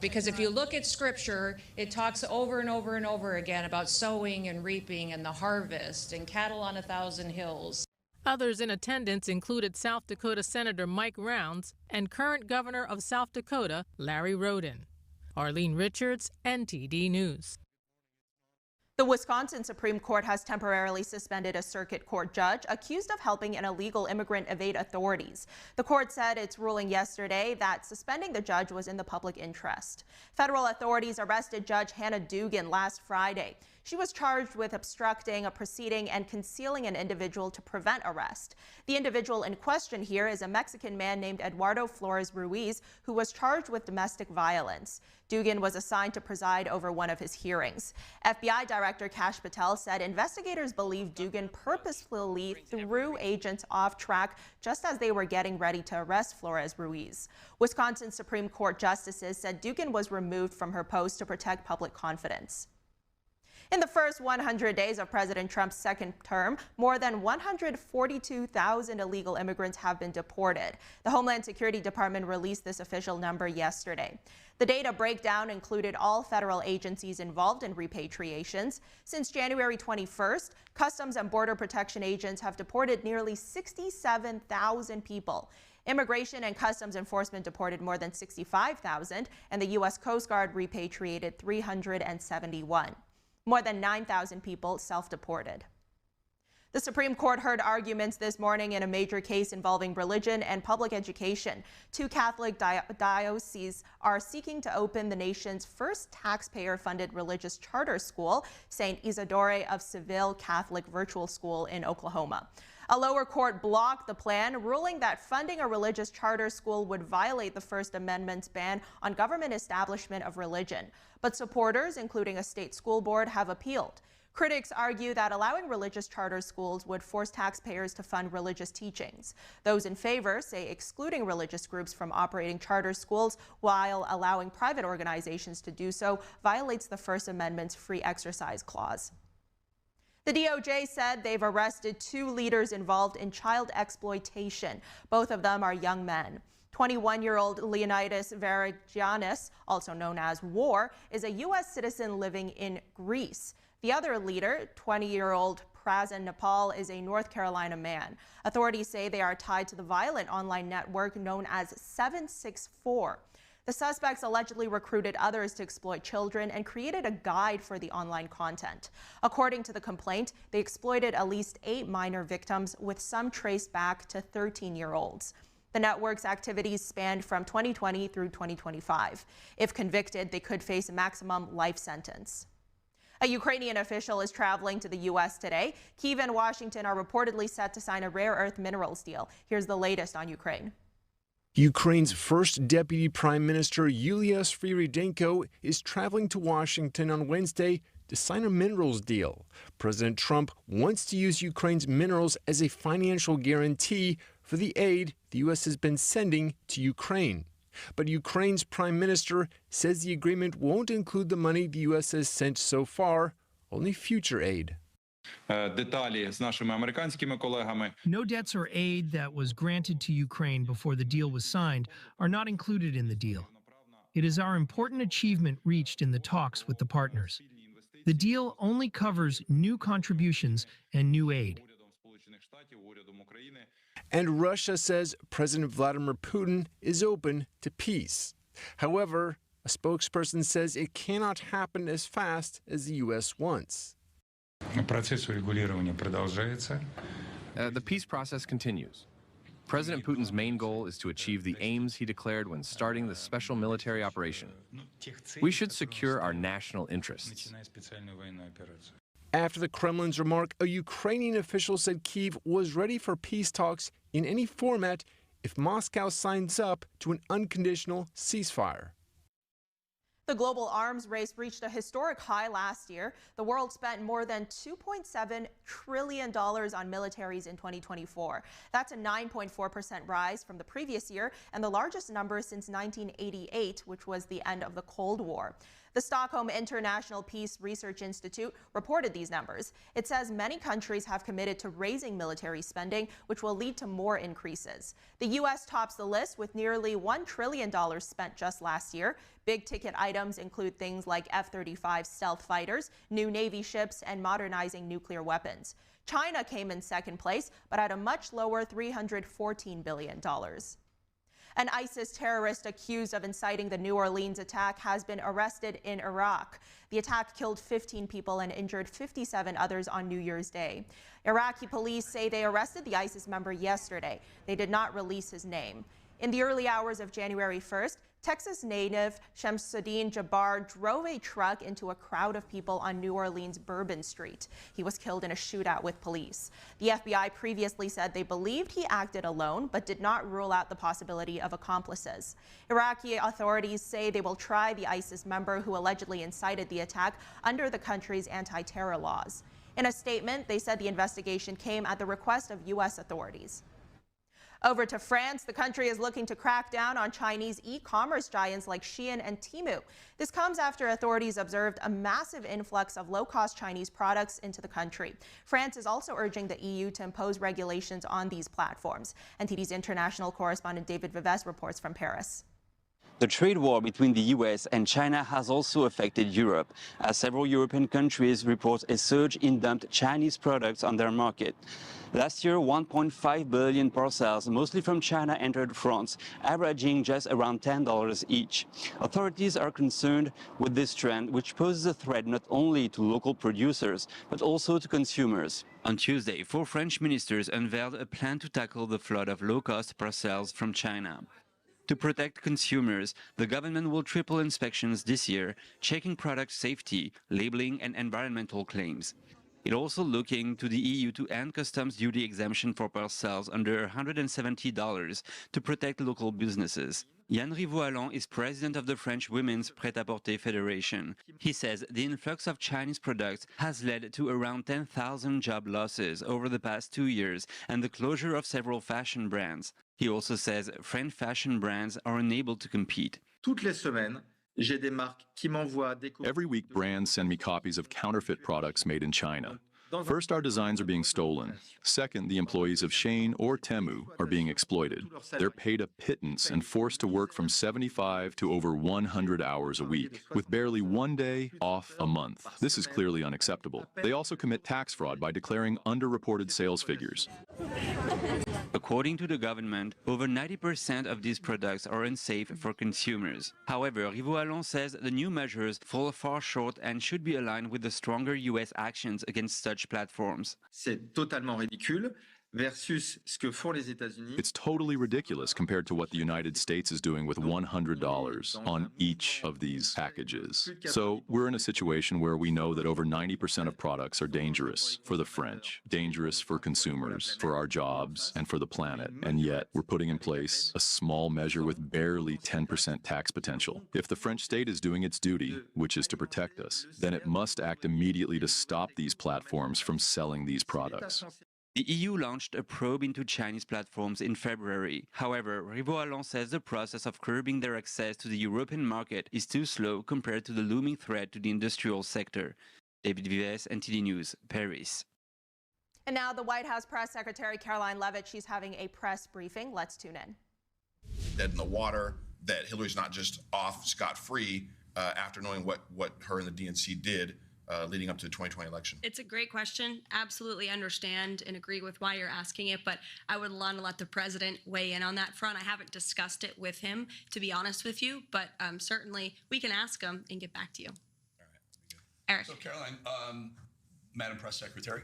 Because if you look at Scripture, it talks over and over and over again about sowing and reaping and the harvest and cattle on 1,000 hills. Others in attendance included South Dakota Senator Mike Rounds and current governor of South Dakota, Larry Roden. Arlene Richards, NTD News. The Wisconsin Supreme Court has temporarily suspended a circuit court judge accused of helping an illegal immigrant evade authorities. The court said its ruling yesterday that suspending the judge was in the public interest. Federal authorities arrested Judge Hannah Dugan last Friday. She was charged with obstructing a proceeding and concealing an individual to prevent arrest. The individual in question here is a Mexican man named Eduardo Flores Ruiz, who was charged with domestic violence. Dugan was assigned to preside over one of his hearings. FBI Director Kash Patel said investigators believe Dugan purposefully threw agents off track just as they were getting ready to arrest Flores Ruiz. Wisconsin Supreme Court justices said Dugan was removed from her post to protect public confidence. In the first 100 days of President Trump's second term, more than 142,000 illegal immigrants have been deported. The Homeland Security Department released this official number yesterday. The data breakdown included all federal agencies involved in repatriations. Since January 21st, Customs and Border Protection agents have deported nearly 67,000 people. Immigration and Customs Enforcement deported more than 65,000, and the U.S. Coast Guard repatriated 371. More than 9,000 people self-deported. The Supreme Court heard arguments this morning in a major case involving religion and public education. Two Catholic dioceses are seeking to open the nation's first taxpayer-funded religious charter school, St. Isidore of Seville Catholic Virtual School in Oklahoma. A lower court blocked the plan, ruling that funding a religious charter school would violate the First Amendment's ban on government establishment of religion. But supporters, including a state school board, have appealed. Critics argue that allowing religious charter schools would force taxpayers to fund religious teachings. Those in favor say excluding religious groups from operating charter schools while allowing private organizations to do so violates the First Amendment's free exercise clause. The DOJ said they've arrested two leaders involved in child exploitation. Both of them are young men. 21-year-old Leonidas Varagianis, also known as War, is a U.S. citizen living in Greece. The other leader, 20-year-old Prazen Nepal, is a North Carolina man. Authorities say they are tied to the violent online network known as 764. The suspects allegedly recruited others to exploit children and created a guide for the online content. According to the complaint, they exploited at least 8 minor victims, with some traced back to 13-year-olds. The network's activities spanned from 2020 through 2025. If convicted, they could face a maximum life sentence. A Ukrainian official is traveling to the U.S. today. Kyiv and Washington are reportedly set to sign a rare earth minerals deal. Here's the latest on Ukraine. Ukraine's first deputy prime minister, Yulia Sviridenko, is traveling to Washington on Wednesday to sign a minerals deal. President Trump wants to use Ukraine's minerals as a financial guarantee for the aid the U.S. has been sending to Ukraine. But Ukraine's prime minister says the agreement won't include the money the U.S. has sent so far, only future aid. No debts or aid that was granted to Ukraine before the deal was signed are not included in the deal. It is our important achievement reached in the talks with the partners. The deal only covers new contributions and new aid. And Russia says President Vladimir Putin is open to peace. However, a spokesperson says it cannot happen as fast as the U.S. wants. The peace process continues. President Putin's main goal is to achieve the aims he declared when starting the special military operation. We should secure our national interests. After the Kremlin's remark, a Ukrainian official said Kyiv was ready for peace talks in any format if Moscow signs up to an unconditional ceasefire. The global arms race reached a historic high last year. The world spent more than $2.7 trillion on militaries in 2024. That's a 9.4% rise from the previous year and the largest number since 1988, which was the end of the Cold War. The Stockholm International Peace Research Institute reported these numbers. It says many countries have committed to raising military spending, which will lead to more increases. The U.S. tops the list with nearly $1 trillion spent just last year. Big ticket items include things like F-35 stealth fighters, new Navy ships, and modernizing nuclear weapons. China came in second place, but at a much lower $314 billion. An ISIS terrorist accused of inciting the New Orleans attack has been arrested in Iraq. The attack killed 15 people and injured 57 others on New Year's Day. Iraqi police say they arrested the ISIS member yesterday. They did not release his name. In the early hours of January 1st, Texas native Shamsuddin Jabbar drove a truck into a crowd of people on New Orleans' Bourbon Street. He was killed in a shootout with police. The FBI previously said they believed he acted alone, but did not rule out the possibility of accomplices. Iraqi authorities say they will try the ISIS member who allegedly incited the attack under the country's anti-terror laws. In a statement, they said the investigation came at the request of U.S. authorities. Over to France, the country is looking to crack down on Chinese e-commerce giants like Shein and Temu. This comes after authorities observed a massive influx of low-cost Chinese products into the country. France is also urging the EU to impose regulations on these platforms. NTD's international correspondent David Vives reports from Paris. The trade war between the US and China has also affected Europe, as several European countries report a surge in dumped Chinese products on their market. Last year, 1.5 billion parcels, mostly from China, entered France, averaging just around $10 each. Authorities are concerned with this trend, which poses a threat not only to local producers, but also to consumers. On Tuesday, 4 French ministers unveiled a plan to tackle the flood of low-cost parcels from China. To protect consumers, the government will triple inspections this year, checking product safety, labeling, and environmental claims. It's also looking to the EU to end customs duty exemption for parcels under $170 to protect local businesses. Yann Rivaux-Allan is president of the French Women's Prêt-à-Porter Federation. He says the influx of Chinese products has led to around 10,000 job losses over the past 2 years and the closure of several fashion brands. He also says French fashion brands are unable to compete. Every week, brands send me copies of counterfeit products made in China. First, our designs are being stolen. Second, the employees of Shein or Temu are being exploited. They're paid a pittance and forced to work from 75 to over 100 hours a week, with barely 1 day off a month. This is clearly unacceptable. They also commit tax fraud by declaring underreported sales figures. According to the government, over 90% of these products are unsafe for consumers. However, Rivaux-Allan says the new measures fall far short and should be aligned with the stronger U.S. actions against such platforms. It's totally ridiculous compared to what the United States is doing with $100 on each of these packages. So we're in a situation where we know that over 90% of products are dangerous for the French, dangerous for consumers, for our jobs, and for the planet. And yet we're putting in place a small measure with barely 10% tax potential. If the French state is doing its duty, which is to protect us, then it must act immediately to stop these platforms from selling these products. The EU launched a probe into Chinese platforms in February. However, Rivaux-Allan says the process of curbing their access to the European market is too slow compared to the looming threat to the industrial sector. David Vives, NTD News, Paris. And now the White House Press Secretary Caroline Leavitt, she's having a press briefing. Let's tune in. Dead in the water, that Hillary's not just off scot-free after knowing what her and the DNC did leading up to the 2020 election? It's a great question. Absolutely understand and agree with why you're asking it, but I would want to let the president weigh in on that front. I haven't discussed it with him, to be honest with you, but certainly we can ask him and get back to you. All right. Eric. So, Caroline, Madam Press Secretary,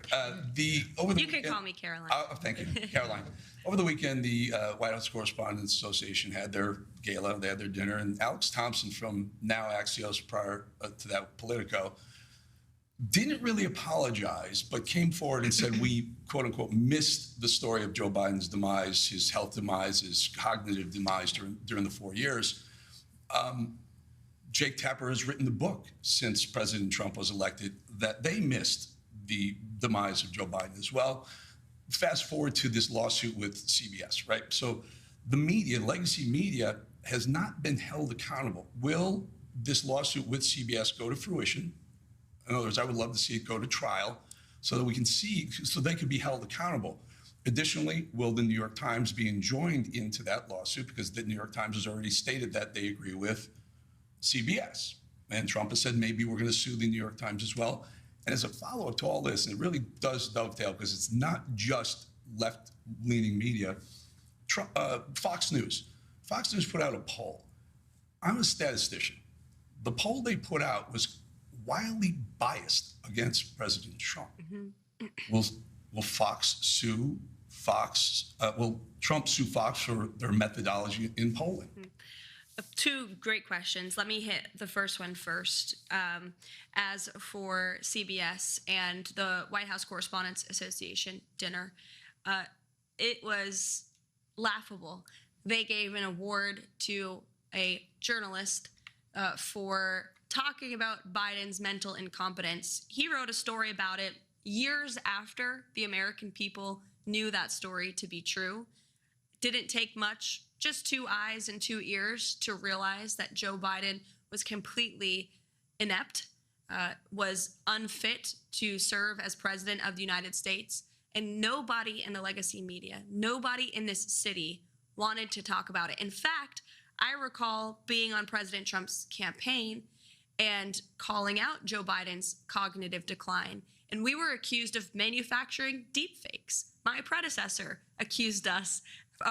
you can call me Caroline. Thank you, Caroline. Over the weekend, the White House Correspondents Association had their gala, they had their dinner, and Alex Thompson from now Axios, prior to that Politico, didn't really apologize, but came forward and said we, quote unquote, missed the story of Joe Biden's demise, his health demise, his cognitive demise during the 4 years. Jake Tapper has written the book since President Trump was elected that they missed the demise of Joe Biden as well. Fast forward to this lawsuit with CBS, right? So the media, legacy media, has not been held accountable. Will this lawsuit with CBS go to fruition? In other words, I would love to see it go to trial so that we can see, so they can be held accountable. Additionally, will the New York Times be enjoined into that lawsuit, because the New York Times has already stated that they agree with CBS. And Trump has said maybe we're going to sue the New York Times as well. And as a follow-up to all this, and it really does dovetail because it's not just left-leaning media, Fox News put out a poll. I'm a statistician. The poll they put out was wildly biased against President Trump. Will Fox sue Fox? Will Trump sue Fox for their methodology in polling? Two great questions. Let me hit the first one first. As for CBS and the White House Correspondents Association dinner, it was laughable. They gave an award to a journalist for talking about Biden's mental incompetence. He wrote a story about it years after the American people knew that story to be true. Didn't take much, just 2 eyes and 2 ears to realize that Joe Biden was completely inept, was unfit to serve as president of the United States. And nobody in the legacy media, nobody in this city wanted to talk about it. In fact, I recall being on President Trump's campaign and calling out Joe Biden's cognitive decline. And we were accused of manufacturing deepfakes. My predecessor accused us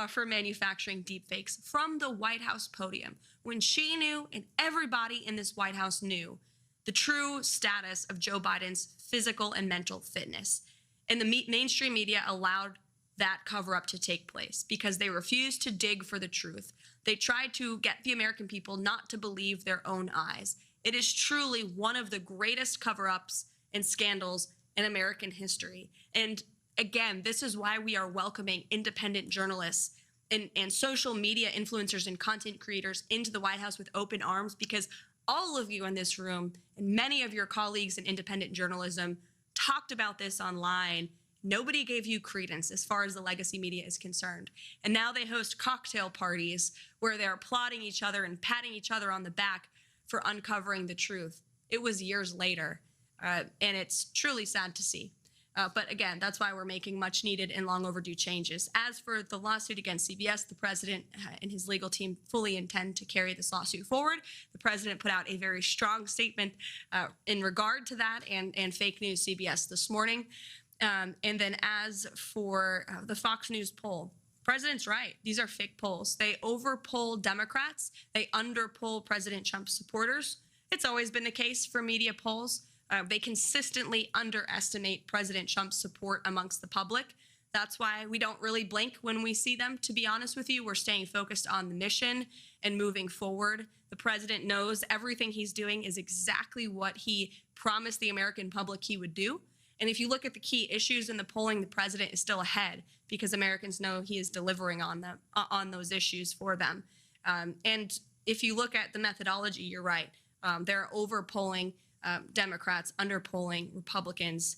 for manufacturing deepfakes from the White House podium when she knew and everybody in this White House knew the true status of Joe Biden's physical and mental fitness. And the mainstream media allowed that cover-up to take place because they refused to dig for the truth. They tried to get the American people not to believe their own eyes. It is truly one of the greatest cover-ups and scandals in American history. And again, this is why we are welcoming independent journalists and social media influencers and content creators into the White House with open arms, because all of you in this room and many of your colleagues in independent journalism talked about this online. Nobody gave you credence as far as the legacy media is concerned. And now they host cocktail parties where they're applauding each other and patting each other on the back for uncovering the truth. It was years later, and it's truly sad to see. But again, that's why we're making much needed and long overdue changes. As for the lawsuit against CBS, the president and his legal team fully intend to carry this lawsuit forward. The president put out a very strong statement in regard to that and fake news CBS this morning. And then as for the Fox News poll, president's right. These are fake polls. They overpoll Democrats. They underpoll President Trump's supporters. It's always been the case for media polls. They consistently underestimate President Trump's support amongst the public. That's why we don't really blink when we see them, to be honest with you. We're staying focused on the mission and moving forward. The president knows everything he's doing is exactly what he promised the American public he would do. And if you look at the key issues in the polling, the president is still ahead because Americans know he is delivering on them, on those issues for them. And if you look at the methodology, you're right. They're overpolling Democrats, underpolling Republicans.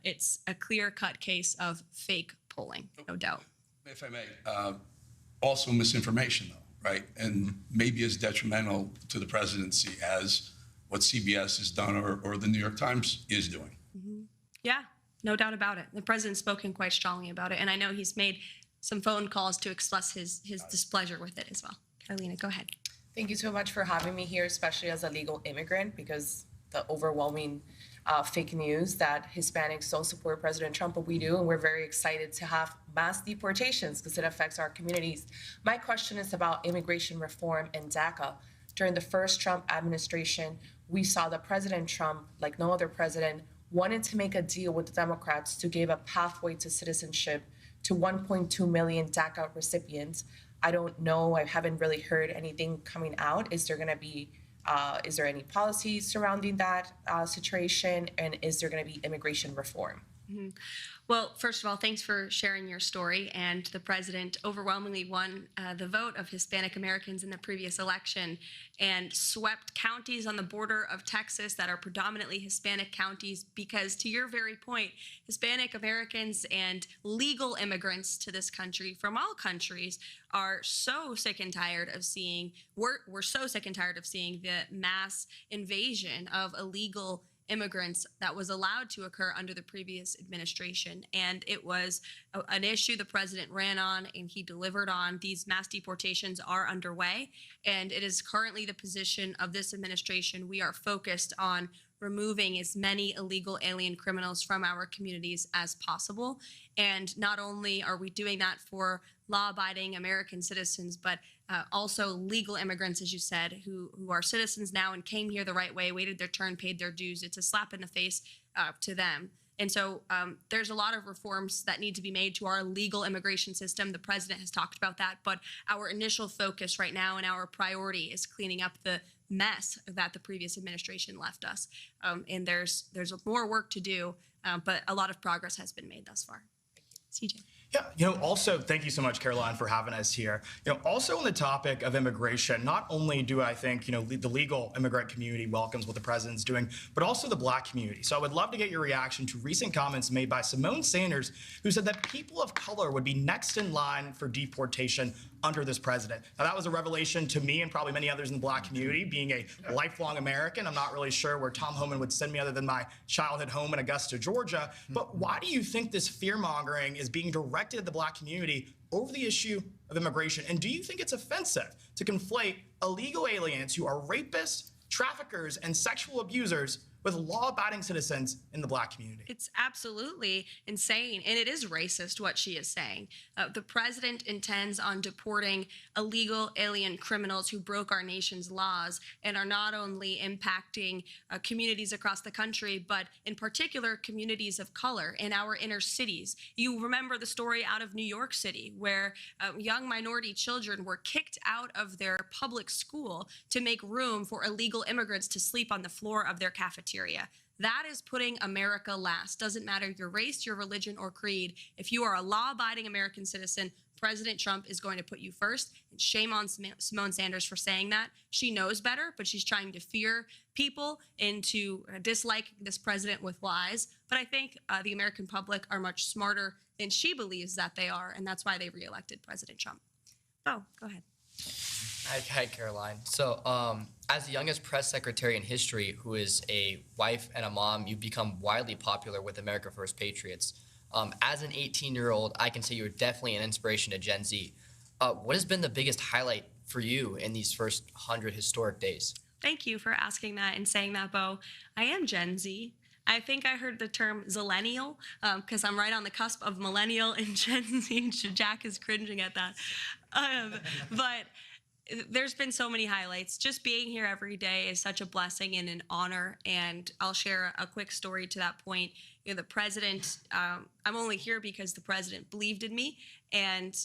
It's a clear-cut case of fake polling, no doubt. If I may, also misinformation, though, right? And maybe as detrimental to the presidency as what CBS has done or the New York Times is doing. Mm-hmm. Yeah, no doubt about it. The president's spoken quite strongly about it, and I know he's made some phone calls to express his displeasure with it as well. Carolina, go ahead. Thank you so much for having me here, especially as a legal immigrant, because the overwhelming fake news that Hispanics don't support President Trump, but we do, and we're very excited to have mass deportations because it affects our communities. My question is about immigration reform and DACA. During the first Trump administration, we saw that President Trump, like no other president, wanted to make a deal with the Democrats to give a pathway to citizenship to 1.2 million DACA recipients. I don't know, I haven't really heard anything coming out. Is there any policy surrounding that situation? And is there going to be immigration reform? Mm-hmm. Well, first of all, thanks for sharing your story. And the president overwhelmingly won the vote of Hispanic Americans in the previous election and swept counties on the border of Texas that are predominantly Hispanic counties because, to your very point, Hispanic Americans and legal immigrants to this country from all countries are so sick and tired of seeing, we're so sick and tired of seeing the mass invasion of illegal immigrants that was allowed to occur under the previous administration. And it was an issue the president ran on and he delivered on. These mass deportations are underway, and it is currently the position of this administration. We are focused on removing as many illegal alien criminals from our communities as possible. And not only are we doing that for law-abiding American citizens, but also legal immigrants, as you said, who are citizens now and came here the right way, waited their turn, paid their dues. It's a slap in the face to them. And so there's a lot of reforms that need to be made to our legal immigration system. The president has talked about that, but our initial focus right now and our priority is cleaning up the mess that the previous administration left us. And there's more work to do, but a lot of progress has been made thus far. CJ. Yeah, also, thank you so much, Caroline, for having us here. Also on the topic of immigration, not only do I think, the legal immigrant community welcomes what the president's doing, but also the Black community. So I would love to get your reaction to recent comments made by Simone Sanders, who said that people of color would be next in line for deportation under this president. Now, that was a revelation to me and probably many others in the Black community. Being a lifelong American, I'm not really sure where Tom Homan would send me other than my childhood home in Augusta, Georgia. But why do you think this fear-mongering is being directed at the Black community over the issue of immigration? And do you think it's offensive to conflate illegal aliens who are rapists, traffickers, and sexual abusers with law-abiding citizens in the Black community? It's absolutely insane, and it is racist what she is saying. The president intends on deporting illegal alien criminals who broke our nation's laws and are not only impacting communities across the country, but in particular communities of color in our inner cities. You remember the story out of New York City where young minority children were kicked out of their public school to make room for illegal immigrants to sleep on the floor of their cafeteria. That is putting America last. Doesn't matter your race, your religion, or creed. If you are a law-abiding American citizen, President Trump is going to put you first. And shame on Simone Sanders for saying that. She knows better, but she's trying to fear people into disliking this president with lies. But I think the American public are much smarter than she believes that they are, and that's why they reelected President Trump. Oh, go ahead. Hi, Caroline. So, as the youngest press secretary in history who is a wife and a mom, you've become widely popular with America First Patriots. As an 18-year-old, I can say you're definitely an inspiration to Gen Z. What has been the biggest highlight for you in these first 100 historic days? Thank you for asking that and saying that, Bo. I am Gen Z. I think I heard the term zillennial because I'm right on the cusp of millennial and Gen Z. Jack is cringing at that. But there's been so many highlights. Just being here every day is such a blessing and an honor. And I'll share a quick story to that point. The president, I'm only here because the president believed in me and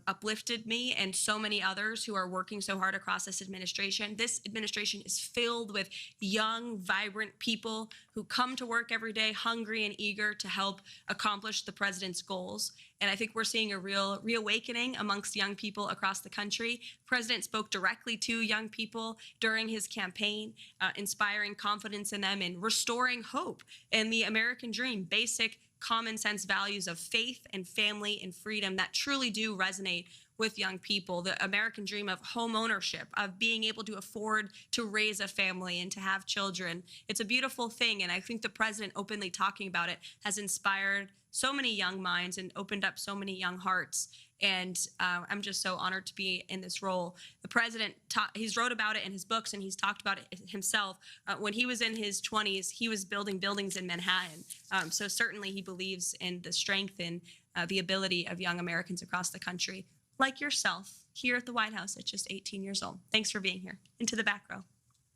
uplifted me and so many others who are working so hard across this administration. This administration is filled with young, vibrant people who come to work every day hungry and eager to help accomplish the president's goals. And I think we're seeing a real reawakening amongst young people across the country. The president spoke directly to young people during his campaign, inspiring confidence in them and restoring hope in the American dream, basic common sense values of faith and family and freedom that truly do resonate with young people. The American dream of home ownership, of being able to afford to raise a family and to have children. It's a beautiful thing, and I think the president openly talking about it has inspired so many young minds and opened up so many young hearts. And I'm just so honored to be in this role. The president, he's wrote about it in his books and he's talked about it himself. When he was in his 20s, he was building buildings in Manhattan. So certainly he believes in the strength and the ability of young Americans across the country, like yourself, here at the White House at just 18 years old. Thanks for being here. Into the back row.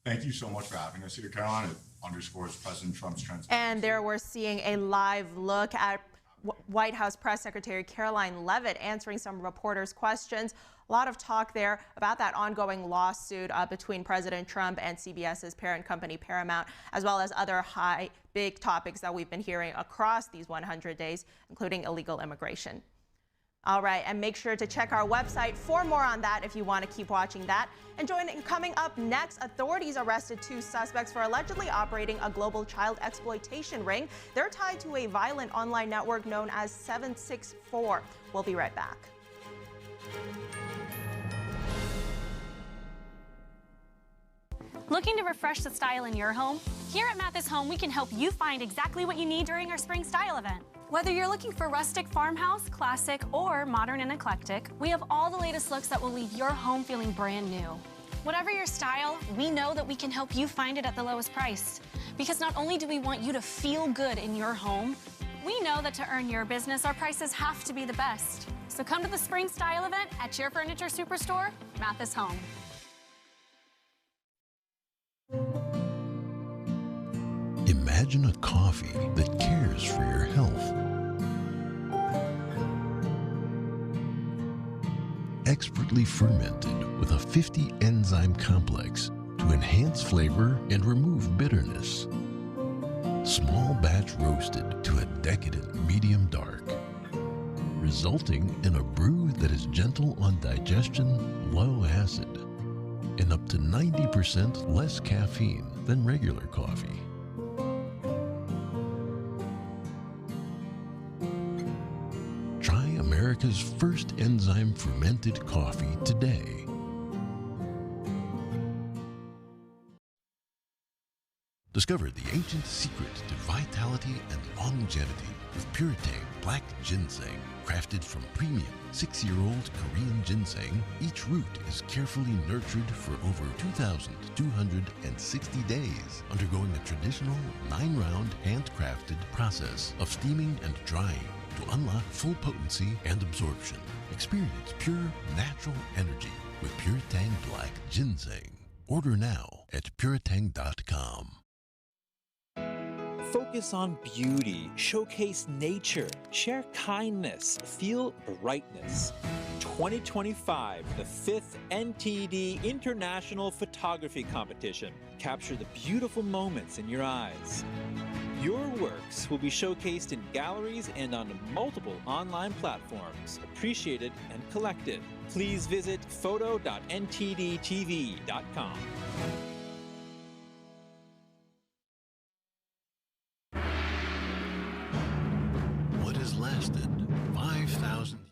Thank you so much for having us here, Caroline. It underscores President Trump's transparency. And there we're seeing a live look at White House Press Secretary Caroline Leavitt answering some reporters' questions. A lot of talk there about that ongoing lawsuit between President Trump and CBS's parent company Paramount, as well as other big topics that we've been hearing across these 100 days, including illegal immigration. All right, and make sure to check our website for more on that if you want to keep watching that. And coming up next, authorities arrested 2 suspects for allegedly operating a global child exploitation ring. They're tied to a violent online network known as 764. We'll be right back. Looking to refresh the style in your home? Here at Mathis Home, we can help you find exactly what you need during our spring style event. Whether you're looking for rustic farmhouse, classic, or modern and eclectic, we have all the latest looks that will leave your home feeling brand new. Whatever your style, we know that we can help you find it at the lowest price. Because not only do we want you to feel good in your home, we know that to earn your business, our prices have to be the best. So come to the spring style event at your furniture superstore, Mathis Home. Imagine a coffee that cares for your health. Expertly fermented with a 50 enzyme complex to enhance flavor and remove bitterness. Small batch roasted to a decadent medium dark, resulting in a brew that is gentle on digestion, low acid, and up to 90% less caffeine than regular coffee. Try America's first enzyme fermented coffee today. Discover the ancient secret to vitality and longevity with Puretang Black Ginseng. Crafted from premium 6-year-old Korean ginseng, each root is carefully nurtured for over 2,260 days, undergoing a traditional 9-round handcrafted process of steaming and drying to unlock full potency and absorption. Experience pure, natural energy with Puretang Black Ginseng. Order now at puretang.com. Focus on beauty, showcase nature, share kindness, feel brightness. 2025, the 5th NTD International Photography Competition. Capture the beautiful moments in your eyes. Your works will be showcased in galleries and on multiple online platforms, appreciated and collected. Please visit photo.ntdtv.com. What has lasted 5,000 years?